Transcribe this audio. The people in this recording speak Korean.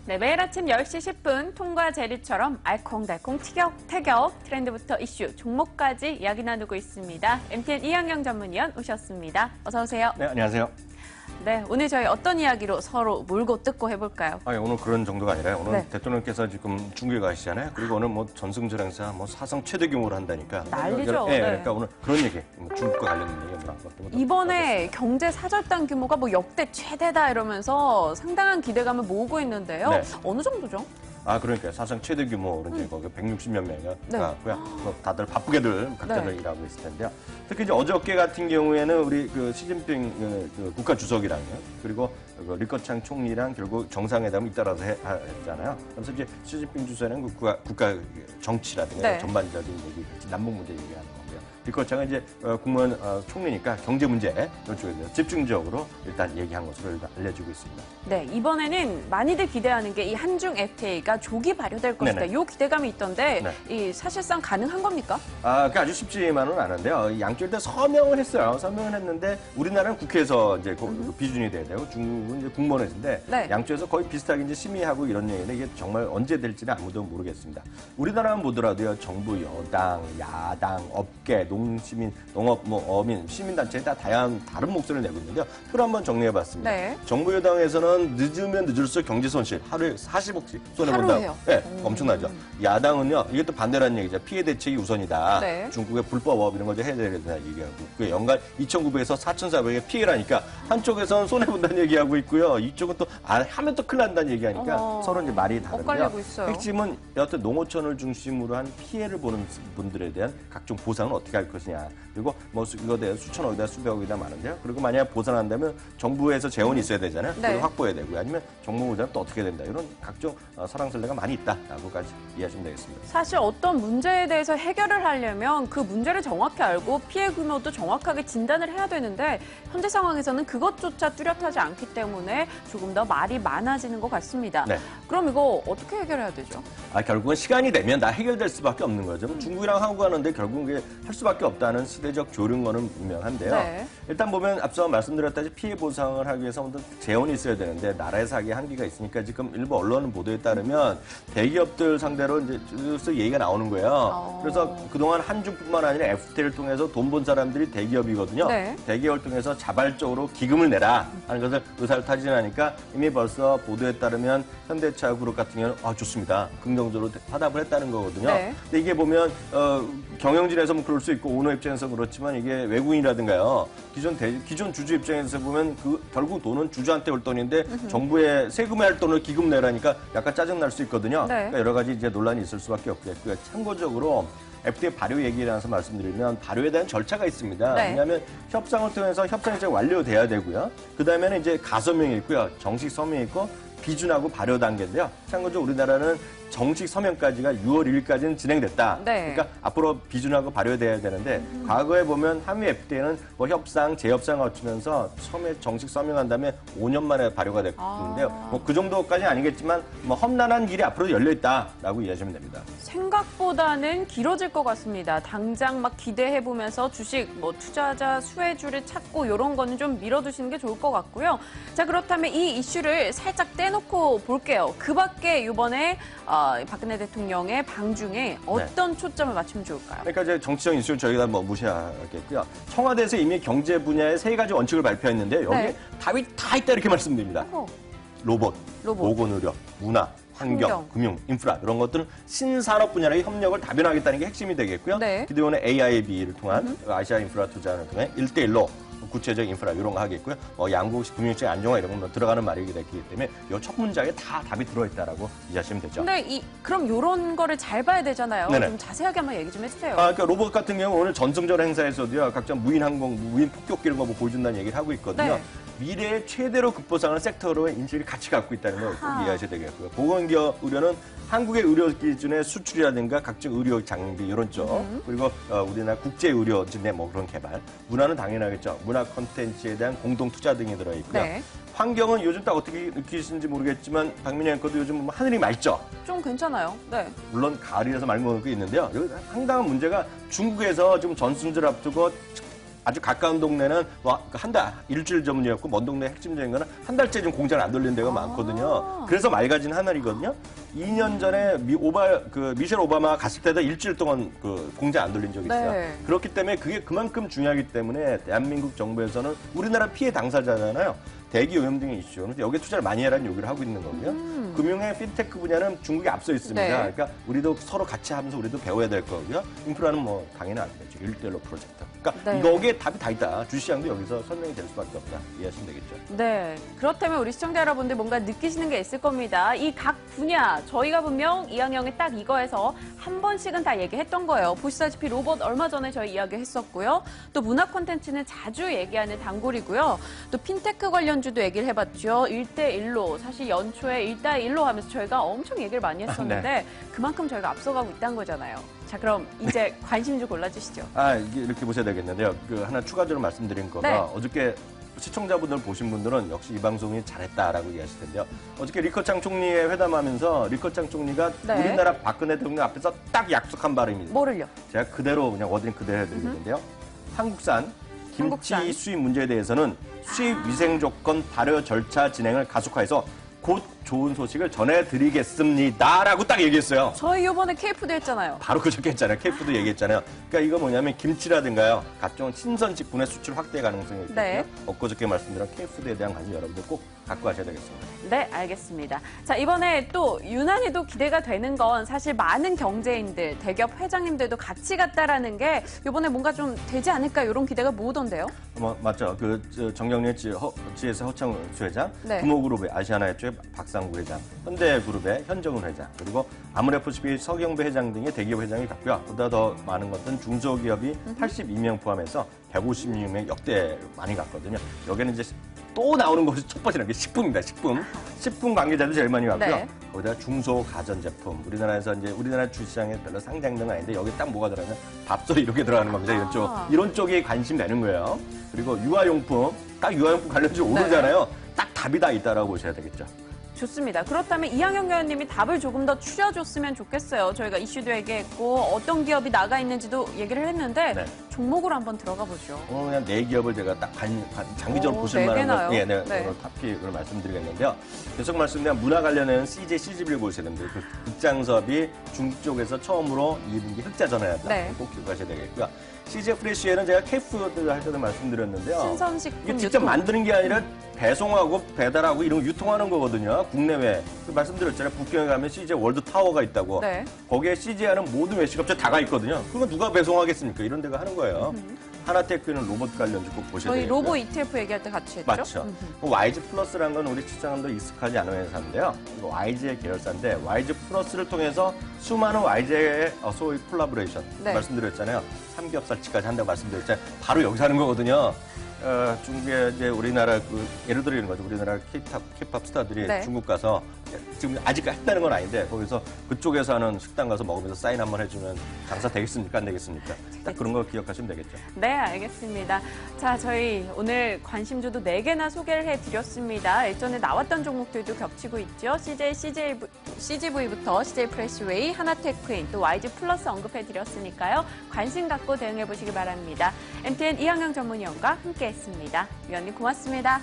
네, 매일 아침 10시 10분 톰과 제리처럼 알콩달콩 티격태격 트렌드부터 이슈, 종목까지 이야기 나누고 있습니다. MTN 이한경 전문위원 오셨습니다. 어서 오세요. 네, 안녕하세요. 네, 오늘 저희 어떤 이야기로 서로 물고 뜯고 해볼까요? 오늘 그런 정도가 아니라 오늘 네. 대통령께서 지금 중국에 가시잖아요. 그리고 오늘 뭐 전승절 행사 사상 최대 규모로 한다니까. 난리죠. 네, 네. 그러니까 오늘 그런 얘기, 중국과 관련된 얘기 한번 한번 이번에 경제 사절단 규모가 뭐 역대 최대다 이러면서 상당한 기대감을 모으고 있는데요. 네. 어느 정도죠? 그러니까 사상 최대 규모로 이제 거기 160몇 명이 네. 가고요. 다들 바쁘게들 각자들 네. 일하고 있을 텐데요. 특히 이제 어저께 같은 경우에는 우리 그 시진핑 그 국가 주석이랑요, 그리고 그 리커창 총리랑 결국 정상회담을 잇따라서 했잖아요. 그래서 이제 시진핑 주석은 국가 정치라든가 네. 전반적인 얘기, 남북 문제 얘기하는 거고요. 리커창은 이제 국무원 총리니까 경제 문제 이쪽에 대해서 집중적으로 일단 얘기한 것으로 일단 알려지고 있습니다. 네, 이번에는 많이들 기대하는 게 이 한중 FTA가 조기 발효될 것이다. 네네. 이 기대감이 있던데 네. 이 사실상 가능한 겁니까? 그게 아주 쉽지만은 않은데요. 양쪽 다 서명을 했어요. 서명을 했는데 우리나라는 국회에서 이제 비준이 돼야 되고 중국은 이제 국무원에서인데 네. 양쪽에서 거의 비슷하게 이제 심의하고 이런 얘기인데 이게 정말 언제 될지는 아무도 모르겠습니다. 우리나라만 보더라도요. 정부, 여당, 야당, 업계, 농시민, 농업, 어민, 시민단체 다 다른 목소리를 내고 있는데요. 표를 한번 정리해봤습니다. 네. 정부 여당에서는 늦으면 늦을수록 경제 손실 하루에 40억씩 손해본다. 하루에요? 네, 엄청나죠. 야당은요. 이게 또 반대라는 얘기죠. 피해 대책이 우선이다. 네. 중국의 불법업 이런 거 해야 된다 얘기하고 그 연간 2,900에서 4,400의 피해라니까 한쪽에서는 손해본다는 얘기하고 있고요. 이쪽은 또 하면 또 큰일 난다는 얘기하니까 서로 이제 말이 다른데요. 엇갈리고 있어요. 핵심은 여하튼 농어촌을 중심으로 한 피해를 보는 분들에 대한 각종 보상은 어떻게 할 것이냐. 그리고 뭐 이거에 대해서 수천억이다 수백억이다 많은데요. 그리고 만약 보상한다면 정부에서 재원이 있어야 되잖아요. 네. 그걸 확보해야 되고요. 아니면 정부보다는 또 어떻게 된다. 이런 각종 설랑설레가 많이 있다라고까지 이해하시면 되겠습니다. 사실 어떤 문제에 대해서 해결을 하려면 그 문제를 정확히 알고 피해 규모도 정확하게 진단을 해야 되는데 현재 상황에서는 그것조차 뚜렷하지 않기 때문에 조금 더 말이 많아지는 것 같습니다. 네. 그럼 이거 어떻게 해결해야 되죠? 결국은 시간이 되면 다 해결될 수밖에 없는 거죠. 중국이랑 하고 하는데 결국은 이게 할 수밖에 없다는 시대적 조류거는 분명한데요. 네. 일단 보면 앞서 말씀드렸다시피 피해 보상을 하기 위해서 재원이 있어야 되는데 나라에서 하기에 한계가 있으니까 지금 일부 언론 보도에 따르면 대기업들 상대로 이제 얘기가 나오는 거예요. 그래서 그동안 한중뿐만 아니라 FTA를 통해서 돈 번 사람들이 대기업이거든요. 네. 대기업을 통해서 자발적으로 기금을 내라 하는 것을 의사를 타진하니까 이미 벌써 보도에 따르면 현대차 그룹 같은 경우는 좋습니다. 긍정적으로 화답을 했다는 거거든요. 네. 근데 이게 보면 경영진에서 뭐 그럴 수 있고 오너 입장에서 그렇지만 이게 외국인이라든가요. 기존 주주 입장에서 보면 결국 돈은 주주한테 올 돈인데 정부에 세금에 할 돈을 기금 내라니까 약간 짜증 날 수 있거든요. 네. 그러니까 여러 가지 이제 논란이 있을 수밖에 없겠고요. 참고적으로 FTA 발효 얘기에 대해서 말씀드리면 발효에 대한 절차가 있습니다. 네. 왜냐하면 협상을 통해서 협상이 이제 완료돼야 되고요. 그 다음에는 이제 가서명이 있고요. 정식 서명이 있고 비준하고 발효 단계인데요. 참고적으로 우리나라는 정식 서명까지가 6월 1일까지는 진행됐다. 네. 그러니까 앞으로 비준하고 발효돼야 되는데 과거에 보면 한미 FTA는 뭐 협상, 재협상을 거치면서 처음에 정식 서명한 다음에 5년 만에 발효가 됐는데요. 뭐 그 정도까지는 아니겠지만 뭐 험난한 길이 앞으로 열려 있다라고 이해하시면 됩니다. 생각보다는 길어질 것 같습니다. 당장 막 기대해보면서 주식, 투자자 수혜주를 찾고 이런 거는 좀 밀어두시는 게 좋을 것 같고요. 자, 그렇다면 이 이슈를 살짝 떼놓고 볼게요. 그 밖에 이번에 박근혜 대통령의 방중에 어떤 초점을 맞추면 좋을까요? 그러니까 이제 정치적 이슈는 저희가 무시하겠고요. 청와대에서 이미 경제 분야의 3가지 원칙을 발표했는데 여기에 답이 다 있다 이렇게 말씀드립니다. 로봇, 보건의료, 문화, 환경, 금융, 인프라 이런 것들은 신산업 분야의 협력을 다변화하겠다는 게 핵심이 되겠고요. 네. 기존의 AIB를 통한 아시아 인프라 투자를 통해 1대1로 구체적 인프라 이런 거 하겠고요. 양국 금융시장 안정화 이런 거 들어가는 말이기 때문에 이 첫 문장에 다 답이 들어있다라고 이해하시면 되죠. 근데 그럼 이런 거를 잘 봐야 되잖아요. 네네. 좀 자세하게 한번 얘기 좀 해주세요. 그러니까 로봇 같은 경우 오늘 전승절 행사에서도요. 각종 무인 항공, 무인 폭격기 이런 거 보여준다는 얘기를 하고 있거든요. 네. 미래의 최대로 급보상을 섹터로의 인식을 같이 갖고 있다는 걸 꼭 이해하셔야 되겠고요. 보건기업 의료는 한국의 의료 기준의 수출이라든가 각종 의료 장비 이런 쪽 그리고 우리나라 국제 의료진의 그런 개발 문화는 당연하겠죠. 문화 콘텐츠에 대한 공동 투자 등이 들어있고요. 네. 환경은 요즘 딱 어떻게 느끼시는지 모르겠지만 박민희 앵커도 요즘 하늘이 맑죠. 좀 괜찮아요. 네. 물론 가을이라서 맑은 게 있는데요. 여기 상당한 문제가 중국에서 지금 전승절 앞두고 아주 가까운 동네는 뭐 한 달, 일주일 전이었고 먼 동네 핵심적인 거는 한 달째 좀 공장을 안 돌리는 데가 많거든요. 그래서 맑아진 하늘이거든요. 2년 전에 미셸 오바마가 갔을 때도 일주일 동안 그 공장 안 돌린 적이 있어요. 네. 그렇기 때문에 그게 그만큼 중요하기 때문에 대한민국 정부에서는 우리나라 피해 당사자잖아요. 대기 오염 등의 이슈. 그래서 여기에 투자를 많이 해라는 요구를 하고 있는 거고요. 금융의 핀테크 분야는 중국이 앞서 있습니다. 네. 그러니까 우리도 서로 같이 하면서 우리도 배워야 될 거고요. 인프라는 뭐 당연히 안 되죠. 1대1로 프로젝트. 그러니까 네. 이거에 답이 다 있다. 주시장도 여기서 설명이 될 수밖에 없다. 이해하시면 되겠죠. 네. 그렇다면 우리 시청자 여러분들 뭔가 느끼시는 게 있을 겁니다. 이 각 분야, 저희가 분명 이항영이 딱 이거에서 한 번씩은 다 얘기했던 거예요. 보시다시피 로봇 얼마 전에 저희 이야기했었고요. 또 문화 콘텐츠는 자주 얘기하는 단골이고요. 또 핀테크 관련주도 얘기를 해봤죠. 1대1로, 사실 연초에 1대1로 하면서 저희가 엄청 얘기를 많이 했었는데 네. 그만큼 저희가 앞서가고 있다는 거잖아요. 자, 그럼 이제 관심주 골라주시죠. 이게 이렇게 보셔야 되겠는데요. 하나 추가적으로 말씀드린 거가 네. 어저께 시청자분들 보신 분들은 역시 이 방송이 잘했다라고 얘기하실 텐데요. 어저께 리커창 총리의 회담하면서 리커창 총리가 네. 우리나라 박근혜 대통령 앞에서 딱 약속한 발음입니다. 뭐를요? 제가 그대로 그냥 워딩 그대로 해드리는데요. 한국산 김치 한국산. 수입 문제에 대해서는 수입 위생 조건 발효 절차 진행을 가속화해서 곧 좋은 소식을 전해드리겠습니다라고 딱 얘기했어요. 저희 이번에 K푸드 했잖아요. 바로 그저께 했잖아요. K푸드 얘기했잖아요. 그러니까 이거 뭐냐면 김치라든가요. 각종 신선식품의 수출 확대 가능성이 있거든요. 네. 엊그저께 말씀드린 K푸드에 대한 관심 여러분들 꼭 갖고 가셔야 되겠습니다. 네, 알겠습니다. 자, 이번에 또 유난히도 기대가 되는 건 사실 많은 경제인들, 대기업 회장님들도 같이 갔다라는 게 이번에 뭔가 좀 되지 않을까 이런 기대가 모으던데요. 맞죠. 정경련 GS 허창 주회장, 네. 금호그룹의 아시아나협조의 박상구 회장, 현대그룹의 현정은 회장, 그리고 아모레프시픽 서경배 회장 등의 대기업 회장이 갔고요. 보다 더 많은 것은 중소기업이 82명 포함해서 156명 역대 많이 갔거든요. 여기는 이제 또 나오는 것이 첫 번째는 식품입니다. 식품 관계자도 제일 많이 갔고요. 네. 거기다가 중소 가전제품. 우리나라에서 이제 우리나라 주시장에 별로 상장된 건 아닌데 여기 딱 뭐가 들어가면 밥솥 이렇게 들어가는 겁니다. 이런 쪽에 관심 내는 거예요. 그리고 유아용품, 딱 유아용품 관련주 오르잖아요. 딱 답이 다 있다라고 보셔야 되겠죠. 좋습니다. 그렇다면 이항영 의원님이 답을 조금 더 추려줬으면 좋겠어요. 저희가 이슈도 얘기했고 어떤 기업이 나가 있는지도 얘기를 했는데 네. 종목으로 한번 들어가 보죠. 오늘 그냥 네 기업을 제가 딱 장기적으로 보실 네 만한 개나요? 네, 네. 오늘 탑픽을 말씀드리겠는데요. 계속 말씀드린 문화 관련해서는 CJ CGV를 보셔야 됩니다. 그 극장섭이 중국 쪽에서 처음으로 2분기 흑자 전환했다. 네. 꼭 기억하셔야 되겠고요. CJ 프레시에는 제가 K푸드 할 때도 말씀드렸는데요. 신선식품 이게 직접 유통. 만드는 게 아니라 배송하고 배달하고 이런 거 유통하는 거거든요. 국내외. 말씀드렸잖아요. 북경에 가면 CJ 월드 타워가 있다고. 네. 거기에 CJ하는 모든 외식업체 다가 있거든요. 그러면 누가 배송하겠습니까? 이런 데가 하는 거예요. 하나테크는 로봇 관련주 꼭 보셔야 저희 되고요. 로보 ETF 얘기할 때 같이 했죠. 맞죠. YG 플러스라는 건 우리 시청자분들 익숙하지 않은 회사인데요. 이거 YG의 계열사인데 YG 플러스를 통해서 수많은 YG의 소위 콜라보레이션 네. 말씀드렸잖아요. 삼겹살치까지 한다고 말씀드렸잖아요. 바로 여기서 하는 거거든요. 중국에 이제 우리나라 예를 들어 이런 거죠. 우리나라 K-팝 스타들이 네. 중국 가서 지금 아직 했다는 건 아닌데 거기서 그쪽에서 하는 식당 가서 먹으면서 사인 한번 해주면 장사 되겠습니까? 안 되겠습니까? 딱 그런 거 기억하시면 되겠죠. 네, 알겠습니다. 자, 저희 오늘 관심주도 4개나 소개를 해드렸습니다. 일전에 나왔던 종목들도 겹치고 있죠. CGV부터 CJ 프레시웨이, 하나테크인, 또 YG 플러스 언급해드렸으니까요. 관심 갖고 대응해보시기 바랍니다. MTN 이항영 전문위원과 함께했습니다. 위원님 고맙습니다.